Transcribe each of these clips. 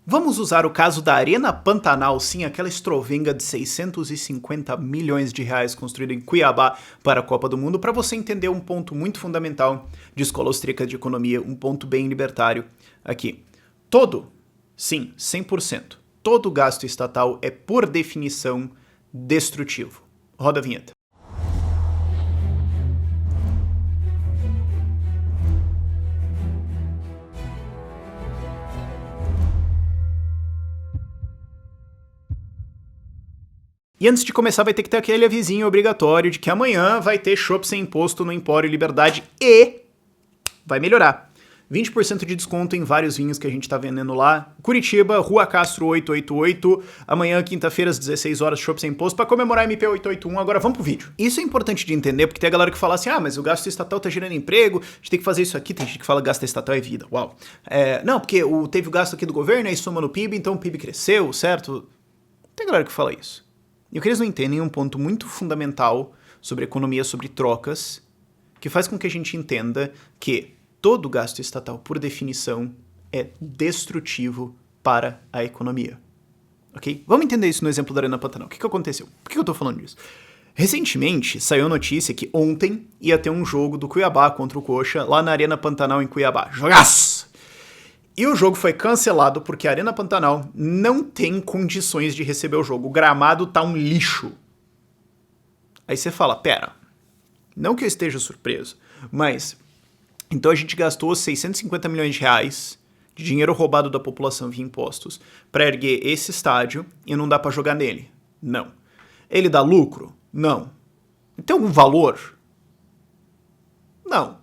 Vamos usar o caso da Arena Pantanal, sim, aquela estrovenga de 650 milhões de reais construída em Cuiabá para a Copa do Mundo, para você entender um ponto muito fundamental de escola austríaca de economia, um ponto bem libertário aqui. Sim, 100%, todo gasto estatal é, por definição, destrutivo. Roda a vinheta. E antes de começar, vai ter que ter aquele avisinho obrigatório de que amanhã vai ter chopp sem imposto no Empório Liberdade e vai melhorar. 20% de desconto em vários vinhos que a gente tá vendendo lá. Curitiba, Rua Castro 888. Amanhã, quinta-feira, às 16 horas, chopp sem imposto para comemorar MP 881. Agora vamos pro vídeo. Isso é importante de entender, porque tem a galera que fala assim, mas o gasto estatal tá gerando emprego, a gente tem que fazer isso aqui. Tem gente que fala que gasto estatal é vida. Uau. Não, porque teve o gasto aqui do governo, aí soma no PIB, então o PIB cresceu, certo? Tem galera que fala isso. E o que eles não entendem é um ponto muito fundamental sobre economia, sobre trocas, que faz com que a gente entenda que todo gasto estatal, por definição, é destrutivo para a economia. Ok? Vamos entender isso no exemplo da Arena Pantanal. O que aconteceu? Por que eu tô falando disso? Recentemente, saiu a notícia que ontem ia ter um jogo do Cuiabá contra o Coxa lá na Arena Pantanal em Cuiabá. Jogaço! E o jogo foi cancelado porque a Arena Pantanal não tem condições de receber o jogo. O gramado tá um lixo. Aí você fala, pera, não que eu esteja surpreso, mas então a gente gastou 650 milhões de reais de dinheiro roubado da população via impostos para erguer esse estádio e não dá para jogar nele. Não. Ele dá lucro? Não. Tem algum valor? Não.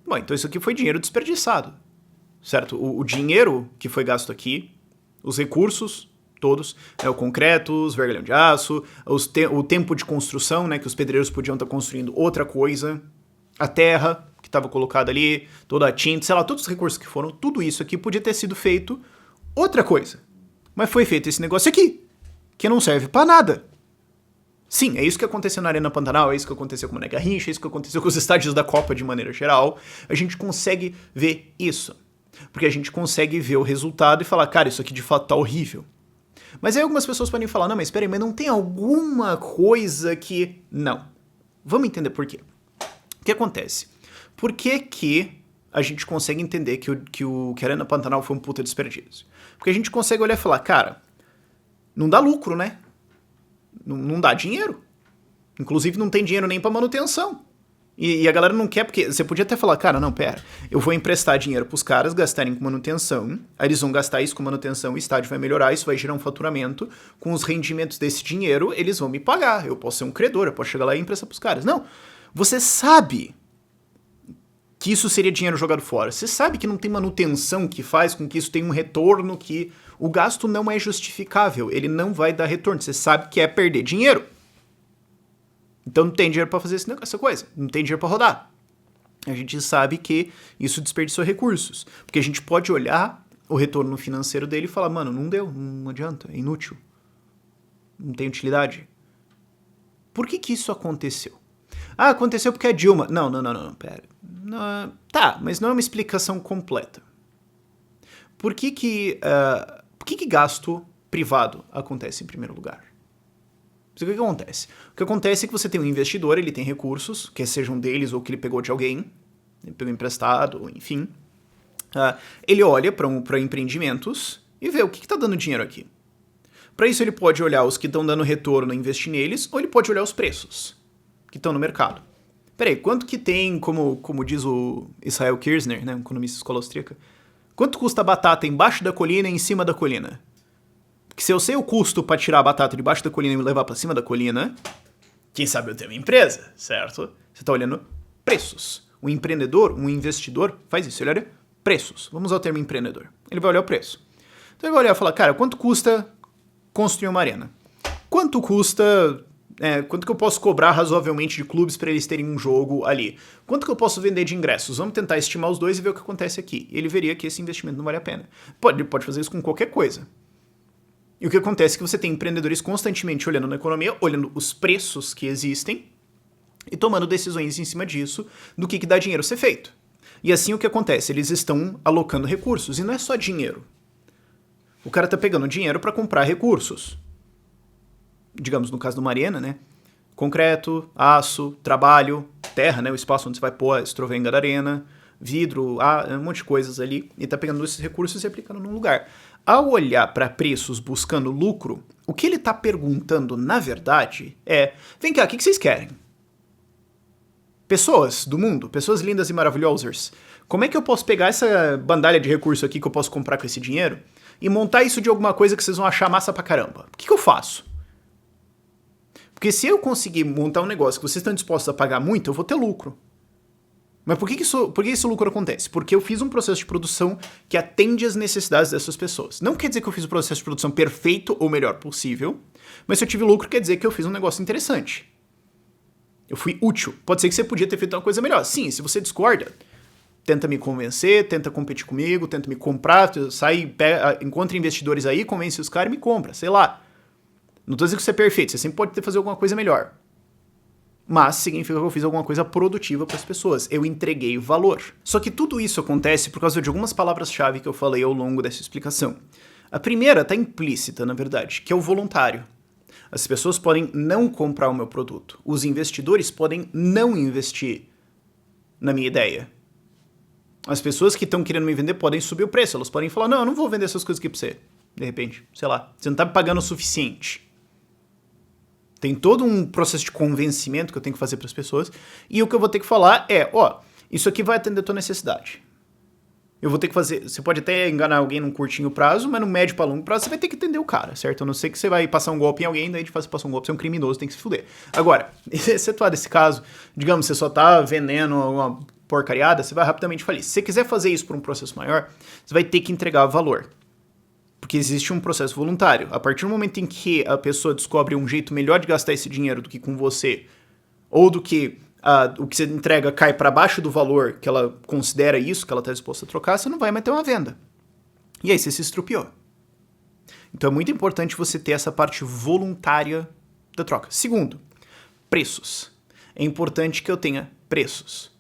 Bom, então isso aqui foi dinheiro desperdiçado. Certo? O dinheiro que foi gasto aqui, os recursos todos, o concreto, os vergalhão de aço, o tempo de construção, né, que os pedreiros podiam estar construindo outra coisa, a terra que estava colocada ali, toda a tinta, sei lá, todos os recursos que foram, tudo isso aqui podia ter sido feito outra coisa. Mas foi feito esse negócio aqui, que não serve pra nada. Sim, é isso que aconteceu na Arena Pantanal, é isso que aconteceu com o Mané Garrincha, é isso que aconteceu com os estádios da Copa de maneira geral. A gente consegue ver isso. Porque a gente consegue ver o resultado e falar, cara, isso aqui de fato tá horrível. Mas aí algumas pessoas podem falar, não, mas espera aí, mas não tem alguma coisa que... Não. Vamos entender por quê. O que acontece? Por que a gente consegue entender que a Arena Pantanal foi um puta desperdício? Porque a gente consegue olhar e falar, cara, não dá lucro, né? Não dá dinheiro. Inclusive não tem dinheiro nem pra manutenção. E a galera não quer, porque você podia até falar, cara, não, pera, eu vou emprestar dinheiro pros caras gastarem com manutenção, aí eles vão gastar isso com manutenção, o estádio vai melhorar, isso vai gerar um faturamento, com os rendimentos desse dinheiro, eles vão me pagar, eu posso ser um credor, eu posso chegar lá e emprestar pros caras. Não, você sabe que isso seria dinheiro jogado fora, você sabe que não tem manutenção que faz com que isso tenha um retorno, que o gasto não é justificável, ele não vai dar retorno, você sabe que é perder dinheiro. Então não tem dinheiro para fazer essa coisa, não tem dinheiro para rodar. A gente sabe que isso desperdiçou recursos, porque a gente pode olhar o retorno financeiro dele e falar, mano, não deu, não adianta, é inútil, não tem utilidade. Por que isso aconteceu? Aconteceu porque a Dilma... Não, pera. Não, tá, mas não é uma explicação completa. Por que gasto privado acontece em primeiro lugar? O que acontece? O que acontece é que você tem um investidor, ele tem recursos, quer sejam deles ou que ele pegou de alguém, ele pegou emprestado, enfim. Ele olha para empreendimentos e vê o que está dando dinheiro aqui. Para isso ele pode olhar os que estão dando retorno e investir neles, ou ele pode olhar os preços que estão no mercado. Peraí, quanto que tem, como diz o Israel Kirzner, né, um economista escola austríaca, quanto custa a batata embaixo da colina e em cima da colina? Que se eu sei o custo para tirar a batata debaixo da colina e me levar para cima da colina, quem sabe eu tenho uma empresa, certo? Você está olhando preços. Um empreendedor, um investidor, faz isso, ele olha preços. Vamos usar o termo empreendedor. Ele vai olhar o preço. Então ele vai olhar e falar, cara, quanto custa construir uma arena? Quanto custa... quanto que eu posso cobrar razoavelmente de clubes para eles terem um jogo ali? Quanto que eu posso vender de ingressos? Vamos tentar estimar os dois e ver o que acontece aqui. Ele veria que esse investimento não vale a pena. Ele pode fazer isso com qualquer coisa. E o que acontece é que você tem empreendedores constantemente olhando na economia, olhando os preços que existem e tomando decisões em cima disso do que dá dinheiro ser feito. E assim o que acontece? Eles estão alocando recursos, e não é só dinheiro. O cara tá pegando dinheiro para comprar recursos. Digamos, no caso do Mariana, né? Concreto, aço, trabalho, terra, né? O espaço onde você vai pôr a estrovenga da arena, vidro, um monte de coisas ali. E tá pegando esses recursos e aplicando num lugar. Ao olhar para preços buscando lucro, o que ele tá perguntando, na verdade, é: vem cá, o que vocês querem? Pessoas do mundo, pessoas lindas e maravilhosas, como é que eu posso pegar essa bandalha de recurso aqui que eu posso comprar com esse dinheiro e montar isso de alguma coisa que vocês vão achar massa pra caramba? O que eu faço? Porque se eu conseguir montar um negócio que vocês estão dispostos a pagar muito, eu vou ter lucro. Mas por que esse lucro acontece? Porque eu fiz um processo de produção que atende às necessidades dessas pessoas. Não quer dizer que eu fiz o processo de produção perfeito ou melhor possível, mas se eu tive lucro, quer dizer que eu fiz um negócio interessante. Eu fui útil. Pode ser que você podia ter feito uma coisa melhor. Sim, se você discorda, tenta me convencer, tenta competir comigo, tenta me comprar, encontra investidores aí, convence os caras e me compra, sei lá. Não tô dizendo que você é perfeito, você sempre pode fazer alguma coisa melhor. Mas significa que eu fiz alguma coisa produtiva para as pessoas. Eu entreguei valor. Só que tudo isso acontece por causa de algumas palavras-chave que eu falei ao longo dessa explicação. A primeira está implícita, na verdade, que é o voluntário. As pessoas podem não comprar o meu produto. Os investidores podem não investir na minha ideia. As pessoas que estão querendo me vender podem subir o preço. Elas podem falar: não, eu não vou vender essas coisas aqui pra você. De repente, sei lá, você não tá me pagando o suficiente. Tem todo um processo de convencimento que eu tenho que fazer para as pessoas. E o que eu vou ter que falar é: isso aqui vai atender a tua necessidade. Eu vou ter que fazer... Você pode até enganar alguém num curtinho prazo, mas no médio para longo prazo você vai ter que entender o cara, certo? A não ser que você vai passar um golpe em alguém, daí de fazer passar um golpe, você é um criminoso, tem que se fuder. Agora, excetuado esse caso, digamos, você só tá vendendo uma porcariada, você vai rapidamente falir. Se você quiser fazer isso por um processo maior, você vai ter que entregar valor. Porque existe um processo voluntário. A partir do momento em que a pessoa descobre um jeito melhor de gastar esse dinheiro do que com você, ou do que o que você entrega cai para baixo do valor que ela considera isso, que ela está disposta a trocar, você não vai mais ter uma venda. E aí você se estrupiou. Então é muito importante você ter essa parte voluntária da troca. Segundo, preços. É importante que eu tenha preços.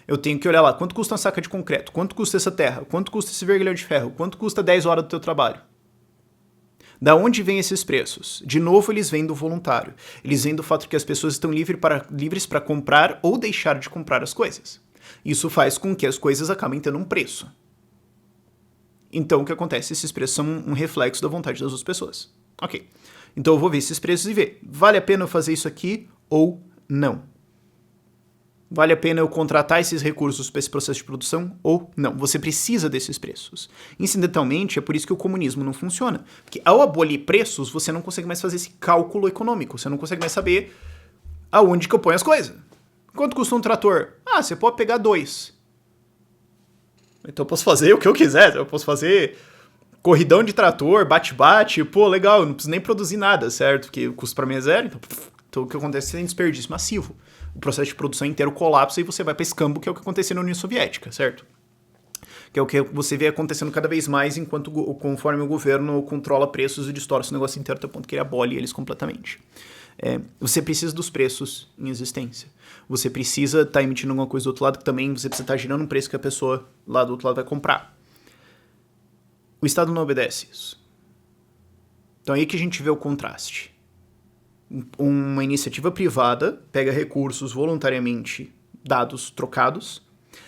Eu tenho que olhar lá, quanto custa uma saca de concreto? Quanto custa essa terra? Quanto custa esse vergalhão de ferro? Quanto custa 10 horas do teu trabalho? Da onde vêm esses preços? De novo, eles vêm do voluntário. Eles vêm do fato que as pessoas estão livres para comprar ou deixar de comprar as coisas. Isso faz com que as coisas acabem tendo um preço. Então, o que acontece? Esses preços são um reflexo da vontade das outras pessoas. Ok. Então, eu vou ver esses preços e ver. Vale a pena eu fazer isso aqui ou não? Vale a pena eu contratar esses recursos para esse processo de produção ou não? Você precisa desses preços. Incidentalmente, é por isso que o comunismo não funciona. Porque ao abolir preços, você não consegue mais fazer esse cálculo econômico. Você não consegue mais saber aonde que eu ponho as coisas. Quanto custa um trator? Você pode pegar 2. Então eu posso fazer o que eu quiser. Eu posso fazer corridão de trator, bate-bate. Pô, legal, eu não preciso nem produzir nada, certo? Porque o custo para mim é 0. Então o que acontece é um desperdício massivo. O processo de produção inteiro colapsa e você vai para escambo, que é o que aconteceu na União Soviética, certo? Que é o que você vê acontecendo cada vez mais conforme o governo controla preços e distorce o negócio inteiro até o ponto que ele abole eles completamente. Você precisa dos preços em existência. Você precisa estar emitindo alguma coisa do outro lado, que também você precisa estar girando um preço que a pessoa lá do outro lado vai comprar. O Estado não obedece isso. Então é aí que a gente vê o contraste. Uma iniciativa privada pega recursos voluntariamente dados, trocados,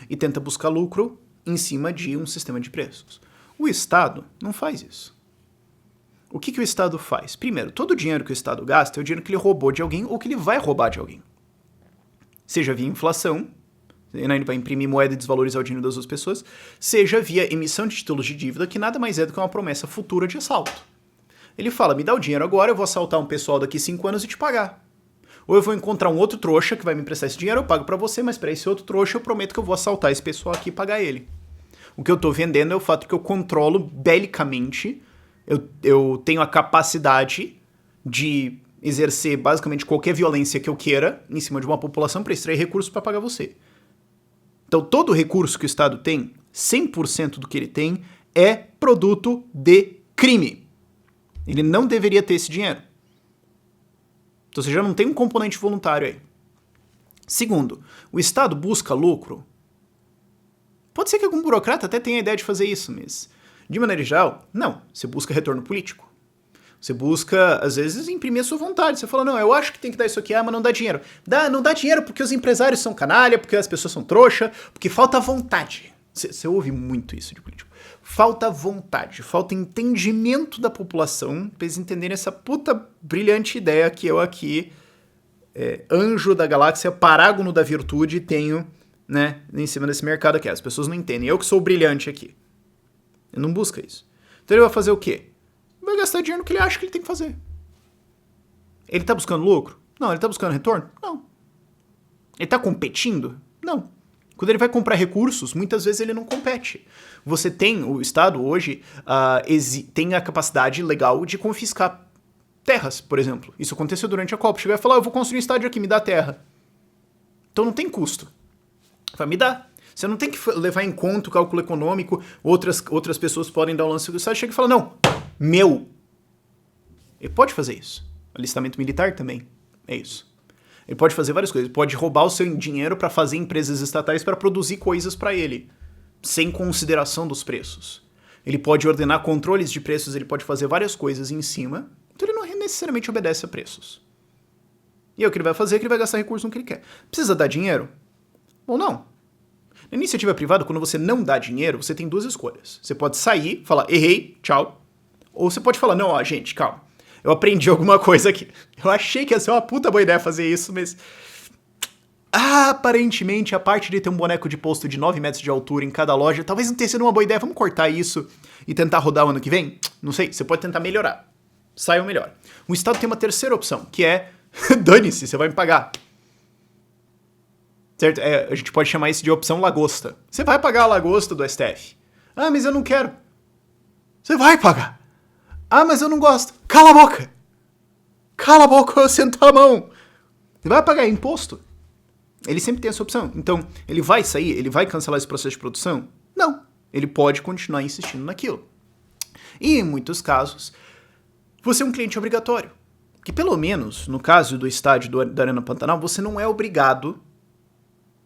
e tenta buscar lucro em cima de um sistema de preços. O Estado não faz isso. O que o Estado faz? Primeiro, todo o dinheiro que o Estado gasta é o dinheiro que ele roubou de alguém ou que ele vai roubar de alguém. Seja via inflação, ele vai imprimir moeda e desvalorizar o dinheiro das outras pessoas, seja via emissão de títulos de dívida, que nada mais é do que uma promessa futura de assalto. Ele fala: me dá o dinheiro agora, eu vou assaltar um pessoal daqui 5 anos e te pagar. Ou eu vou encontrar um outro trouxa que vai me emprestar esse dinheiro, eu pago pra você, mas pra esse outro trouxa eu prometo que eu vou assaltar esse pessoal aqui e pagar ele. O que eu tô vendendo é o fato que eu controlo belicamente, eu tenho a capacidade de exercer basicamente qualquer violência que eu queira em cima de uma população para extrair recursos para pagar você. Então todo recurso que o Estado tem, 100% do que ele tem, é produto de crime. Ele não deveria ter esse dinheiro. Então você já não tem um componente voluntário aí. Segundo, o Estado busca lucro. Pode ser que algum burocrata até tenha a ideia de fazer isso, mas De maneira geral, não. Você busca retorno político. Você busca, às vezes, imprimir a sua vontade. Você fala, não, eu acho que tem que dar isso aqui, mas não dá dinheiro. Não dá dinheiro porque os empresários são canalha, porque as pessoas são trouxa, porque falta vontade. Você ouve muito isso de político. Falta vontade, falta entendimento da população pra eles entenderem essa puta brilhante ideia que eu aqui, anjo da galáxia, parágono da virtude, tenho, né, em cima desse mercado aqui. As pessoas não entendem. Eu que sou o brilhante aqui. Ele não busca isso. Então ele vai fazer o quê? Vai gastar dinheiro no que ele acha que ele tem que fazer. Ele tá buscando lucro? Não. Ele tá buscando retorno? Não. Ele tá competindo? Não. Quando ele vai comprar recursos, muitas vezes ele não compete. Você tem, o Estado hoje tem a capacidade legal de confiscar terras, por exemplo. Isso aconteceu durante a Copa. Chegar e falar, eu vou construir um estádio aqui, me dá terra. Então não tem custo. Vai me dar. Você não tem que levar em conta o cálculo econômico, outras pessoas podem dar o lance do estádio, chega e fala, não, meu. Ele pode fazer isso. Alistamento militar também é isso. Ele pode fazer várias coisas. Ele pode roubar o seu dinheiro para fazer empresas estatais para produzir coisas para ele, sem consideração dos preços. Ele pode ordenar controles de preços, ele pode fazer várias coisas em cima, então ele não necessariamente obedece a preços. E aí o que ele vai fazer é que ele vai gastar recursos no que ele quer. Precisa dar dinheiro? Bom, não. Na iniciativa privada, quando você não dá dinheiro, você tem duas escolhas. Você pode sair, falar, errei, tchau. Ou você pode falar, não, ó, gente, calma. Eu aprendi alguma coisa aqui. Eu achei que ia ser uma puta boa ideia fazer isso, mas... aparentemente, a parte de ter um boneco de posto de 9 metros de altura em cada loja, talvez não tenha sido uma boa ideia. Vamos cortar isso e tentar rodar o ano que vem? Não sei, você pode tentar melhorar. Saiu melhor. O Estado tem uma terceira opção, que é... dane-se, você vai me pagar. Certo? A gente pode chamar isso de opção lagosta. Você vai pagar a lagosta do STF. Ah, mas eu não quero. Você vai pagar. Ah, mas eu não gosto. Cala a boca. Cala a boca ou eu sento a mão. Você vai pagar imposto. Ele sempre tem essa opção. Então, ele vai sair? Ele vai cancelar esse processo de produção? Não. Ele pode continuar insistindo naquilo. E, em muitos casos, você é um cliente obrigatório. Que, pelo menos, no caso do estádio da Arena Pantanal, você não é obrigado...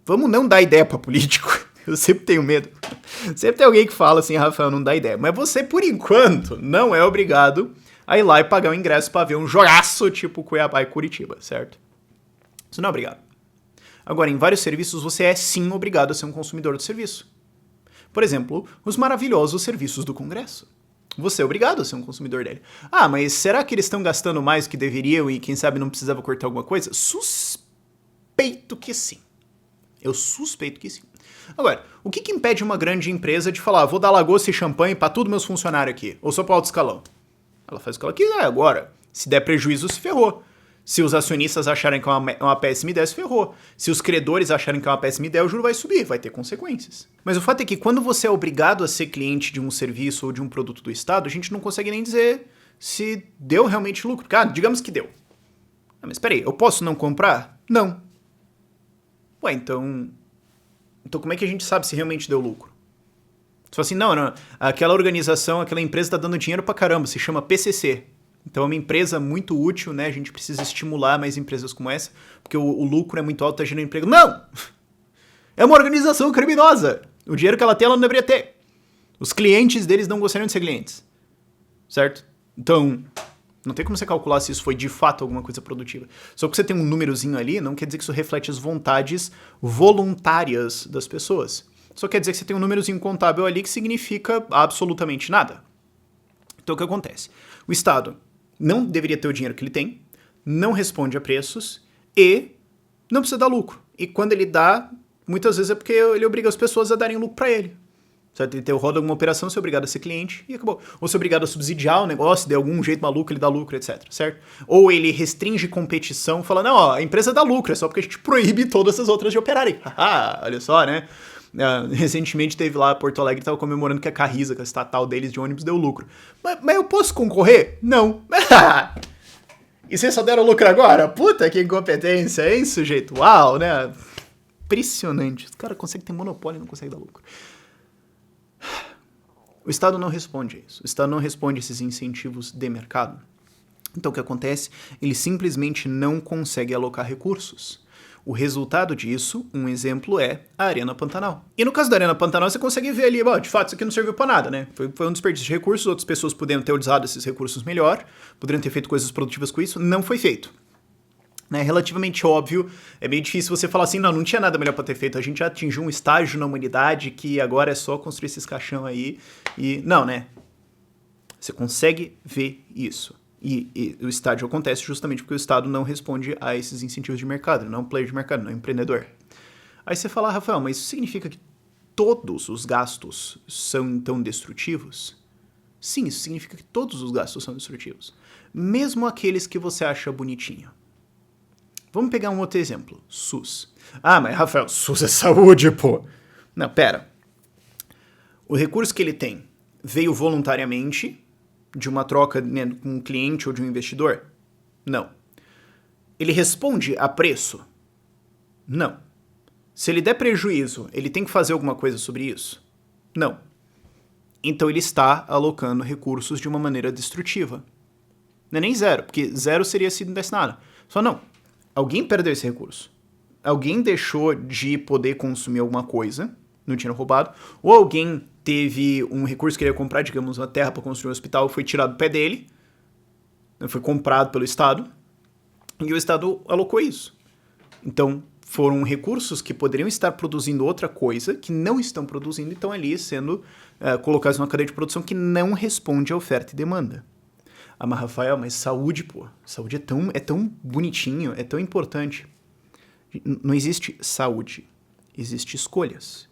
Vamos não dar ideia pra político. Eu sempre tenho medo. Sempre tem alguém que fala assim, Rafael, não dá ideia. Mas você, por enquanto, não é obrigado a ir lá e pagar o ingresso pra ver um jogaço tipo Cuiabá e Curitiba, certo? Você não é obrigado. Agora, em vários serviços, você é sim obrigado a ser um consumidor do serviço. Por exemplo, os maravilhosos serviços do Congresso. Você é obrigado a ser um consumidor dele. Ah, mas será que eles estão gastando mais do que deveriam e quem sabe não precisava cortar alguma coisa? Suspeito que sim. Eu suspeito que sim. Agora, o que impede uma grande empresa de falar, vou dar lagosta e champanhe pra todos meus funcionários aqui, ou só pra alto escalão? Ela faz o que ela quiser agora. Se der prejuízo, se ferrou. Se os acionistas acharem que é uma péssima ideia, se ferrou. Se os credores acharem que é uma péssima ideia, o juro vai subir, vai ter consequências. Mas o fato é que quando você é obrigado a ser cliente de um serviço ou de um produto do Estado, a gente não consegue nem dizer se deu realmente lucro. Porque, digamos que deu. Ah, mas peraí, eu posso não comprar? Não. Ué, então como é que a gente sabe se realmente deu lucro? Você fala assim, não, aquela organização, aquela empresa tá dando dinheiro pra caramba, se chama PCC. Então é uma empresa muito útil, né? A gente precisa estimular mais empresas como essa, porque o lucro é muito alto, tá gerando emprego. Não! É uma organização criminosa. O dinheiro que ela tem, ela não deveria ter. Os clientes deles não gostariam de ser clientes. Certo? Então... não tem como você calcular se isso foi de fato alguma coisa produtiva. Só que você tem um númerozinho ali, não quer dizer que isso reflete as vontades voluntárias das pessoas. Só quer dizer que você tem um númerozinho contábil ali que significa absolutamente nada. Então o que acontece? O Estado não deveria ter o dinheiro que ele tem, não responde a preços e não precisa dar lucro. E quando ele dá, muitas vezes é porque ele obriga as pessoas a darem lucro para ele. Certo? Ele roda alguma operação, você é obrigado a ser cliente e acabou. Ou você é obrigado a subsidiar o negócio, de algum jeito maluco ele dá lucro, etc. Certo? Ou ele restringe competição, fala, não, ó, a empresa dá lucro, é só porque a gente proíbe todas as outras de operarem. Haha, olha só, né? Recentemente teve lá Porto Alegre, tava comemorando que a Carriza, que é a estatal deles de ônibus, deu lucro. Mas eu posso concorrer? Não. E vocês só deram lucro agora? Puta, que incompetência, hein, sujeito? Uau, né? Impressionante. Os caras conseguem ter monopólio e não conseguem dar lucro. O Estado não responde a isso. O Estado não responde a esses incentivos de mercado. Então o que acontece? Ele simplesmente não consegue alocar recursos. O resultado disso, um exemplo é a Arena Pantanal. E no caso da Arena Pantanal, você consegue ver ali, de fato, isso aqui não serviu pra nada, né? Foi um desperdício de recursos, outras pessoas poderiam ter usado esses recursos melhor, poderiam ter feito coisas produtivas com isso, não foi feito. É relativamente óbvio, é meio difícil você falar assim, não tinha nada melhor pra ter feito, a gente já atingiu um estágio na humanidade que agora é só construir esses caixão aí, e... Não, né? Você consegue ver isso. E o estágio acontece justamente porque o Estado não responde a esses incentivos de mercado, ele não é um player de mercado, não é um empreendedor. Aí você fala, Rafael, mas isso significa que todos os gastos são então destrutivos? Sim, isso significa que todos os gastos são destrutivos. Mesmo aqueles que você acha bonitinho. Vamos pegar um outro exemplo, SUS. Ah, mas Rafael, SUS é saúde, pô. Não, pera. O recurso que ele tem veio voluntariamente de uma troca, né, com um cliente ou de um investidor? Não. Ele responde a preço? Não. Se ele der prejuízo, ele tem que fazer alguma coisa sobre isso? Não. Então ele está alocando recursos de uma maneira destrutiva. Não é nem zero, porque zero seria se não desse nada. Só não. Alguém perdeu esse recurso. Alguém deixou de poder consumir alguma coisa, no dinheiro roubado, ou alguém teve um recurso que ele ia comprar, digamos, uma terra para construir um hospital, foi tirado do pé dele, foi comprado pelo Estado, e o Estado alocou isso. Então, foram recursos que poderiam estar produzindo outra coisa, que não estão produzindo, e estão ali sendo colocados numa cadeia de produção que não responde à oferta e demanda. Ah, mas Rafael, mas saúde, pô. Saúde é tão bonitinho, é tão importante. Não existe saúde. Existe escolhas.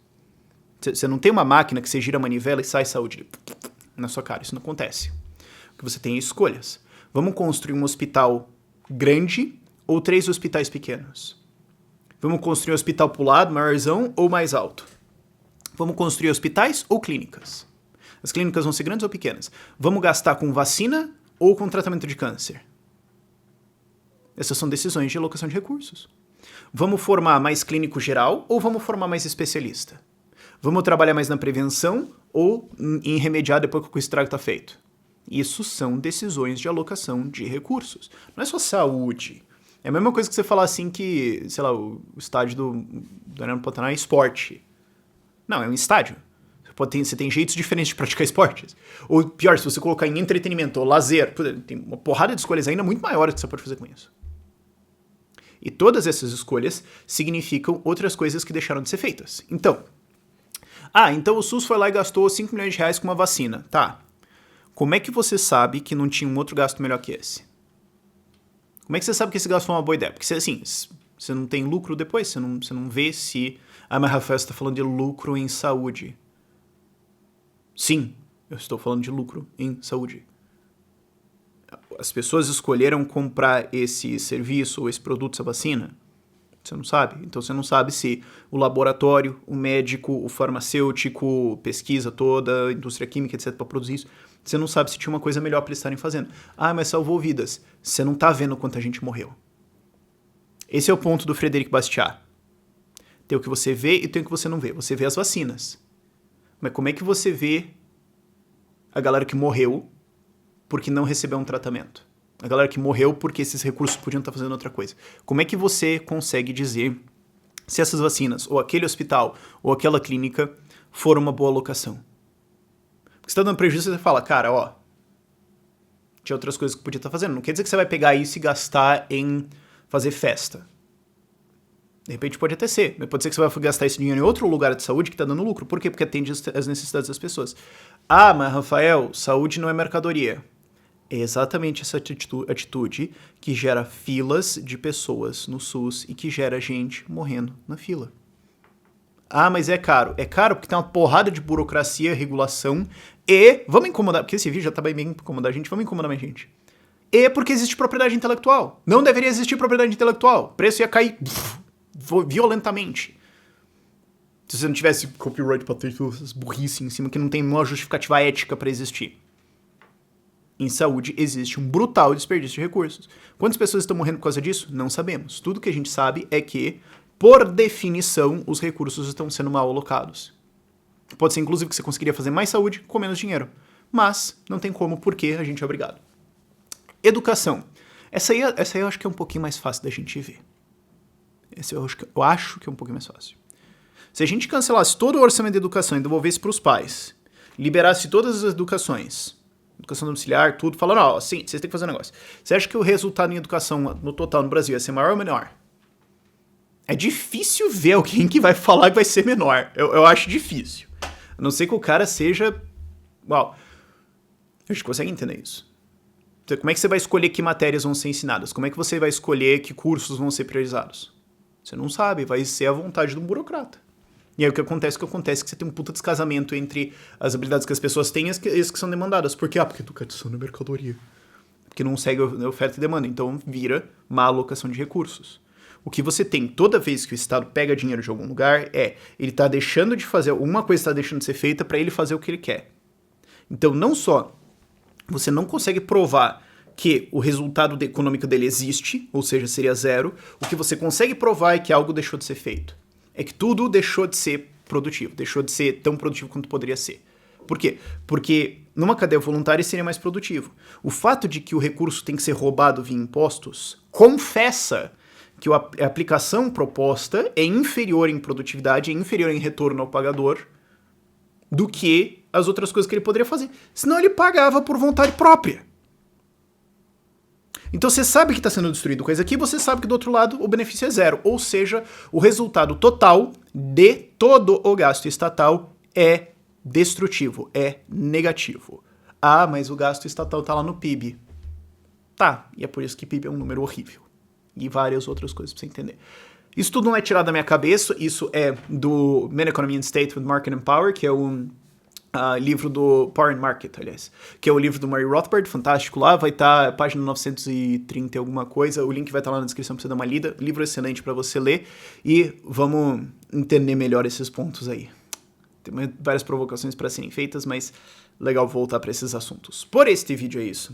Você não tem uma máquina que você gira a manivela e sai saúde na sua cara. Isso não acontece. O que você tem é escolhas. Vamos construir um hospital grande ou 3 hospitais pequenos? Vamos construir um hospital pro lado, maiorzão ou mais alto? Vamos construir hospitais ou clínicas? As clínicas vão ser grandes ou pequenas? Vamos gastar com vacina ou com tratamento de câncer? Essas são decisões de alocação de recursos. Vamos formar mais clínico geral ou vamos formar mais especialista? Vamos trabalhar mais na prevenção ou em remediar depois que o estrago está feito? Isso são decisões de alocação de recursos. Não é só saúde. É a mesma coisa que você falar assim que, sei lá, o estádio do Arena Pantanal é esporte. Não, é um estádio. Você tem jeitos diferentes de praticar esportes. Ou pior, se você colocar em entretenimento ou lazer, tem uma porrada de escolhas ainda muito maiores que você pode fazer com isso. E todas essas escolhas significam outras coisas que deixaram de ser feitas. Então, então o SUS foi lá e gastou 5 milhões de reais com uma vacina. Tá. Como é que você sabe que não tinha um outro gasto melhor que esse? Como é que você sabe que esse gasto foi uma boa ideia? Porque, assim, você não tem lucro depois, você não vê se... Ah, mas Rafael, você está falando de lucro em saúde. Sim, eu estou falando de lucro em saúde. As pessoas escolheram comprar esse serviço ou esse produto, essa vacina? Você não sabe. Então você não sabe se o laboratório, o médico, o farmacêutico, pesquisa toda, a indústria química, etc., para produzir isso, você não sabe se tinha uma coisa melhor para eles estarem fazendo. Ah, mas salvou vidas. Você não está vendo quanta gente morreu. Esse é o ponto do Frederic Bastiat. Tem o que você vê e tem o que você não vê. Você vê as vacinas. Mas como é que você vê a galera que morreu porque não recebeu um tratamento? A galera que morreu porque esses recursos podiam estar fazendo outra coisa. Como é que você consegue dizer se essas vacinas, ou aquele hospital, ou aquela clínica foram uma boa alocação? Porque você está dando prejuízo, você fala, cara, tinha outras coisas que podia estar fazendo. Não quer dizer que você vai pegar isso e gastar em fazer festa. De repente pode até ser, mas pode ser que você vai gastar esse dinheiro em outro lugar de saúde que está dando lucro. Por quê? Porque atende as necessidades das pessoas. Ah, mas Rafael, saúde não é mercadoria. É exatamente essa atitude que gera filas de pessoas no SUS e que gera gente morrendo na fila. Ah, mas é caro. É caro porque tem uma porrada de burocracia, regulação e... Vamos incomodar, porque esse vídeo já tá bem incomodar a gente, vamos incomodar mais gente. E porque existe propriedade intelectual. Não deveria existir propriedade intelectual. O preço ia cair violentamente. Se você não tivesse copyright pra ter essas burrice em cima que não tem nenhuma justificativa ética pra existir. Em saúde existe um brutal desperdício de recursos. Quantas pessoas estão morrendo por causa disso? Não sabemos. Tudo que a gente sabe é que, por definição, os recursos estão sendo mal alocados. Pode ser, inclusive, que você conseguiria fazer mais saúde com menos dinheiro. Mas não tem como, porque a gente é obrigado. Educação. Essa aí eu acho que é um pouquinho mais fácil da gente ver. Esse eu acho que é um pouquinho mais fácil. Se a gente cancelasse todo o orçamento de educação e devolvesse para os pais, liberasse todas as educações, educação domiciliar, tudo, falando, ó, sim, vocês têm que fazer um negócio. Você acha que o resultado em educação no total no Brasil ia ser maior ou menor? É difícil ver alguém que vai falar que vai ser menor. Eu acho difícil. A não ser que o cara seja... Uau. A gente consegue entender isso. Então, como é que você vai escolher que matérias vão ser ensinadas? Como é que você vai escolher que cursos vão ser priorizados? Você não sabe, vai ser a vontade de um burocrata. E aí o que acontece é que você tem um puta descasamento entre as habilidades que as pessoas têm e as que são demandadas. Por quê? Porque educação é mercadoria. Porque não segue a oferta e demanda. Então vira má alocação de recursos. O que você tem toda vez que o Estado pega dinheiro de algum lugar ele tá deixando de fazer, uma coisa está deixando de ser feita para ele fazer o que ele quer. Então não só você não consegue provar que o resultado econômico dele existe, ou seja, seria zero, o que você consegue provar é que algo deixou de ser feito. É que tudo deixou de ser produtivo, deixou de ser tão produtivo quanto poderia ser. Por quê? Porque numa cadeia voluntária seria mais produtivo. O fato de que o recurso tem que ser roubado via impostos confessa que a aplicação proposta é inferior em produtividade, é inferior em retorno ao pagador do que as outras coisas que ele poderia fazer. Senão ele pagava por vontade própria. Então você sabe que está sendo destruído coisa aqui, você sabe que do outro lado o benefício é zero. Ou seja, o resultado total de todo o gasto estatal é destrutivo, é negativo. Ah, mas o gasto estatal está lá no PIB. Tá, e é por isso que PIB é um número horrível. E várias outras coisas para você entender. Isso tudo não é tirado da minha cabeça, isso é do Man Economy and State with Market and Power, que é um livro do Power and Market, aliás, que é o livro do Murray Rothbard, fantástico lá, vai estar página 930 alguma coisa, o link vai estar lá na descrição para você dar uma lida, livro excelente para você ler, e vamos entender melhor esses pontos aí. Tem várias provocações para serem feitas, mas legal voltar para esses assuntos. Por este vídeo é isso.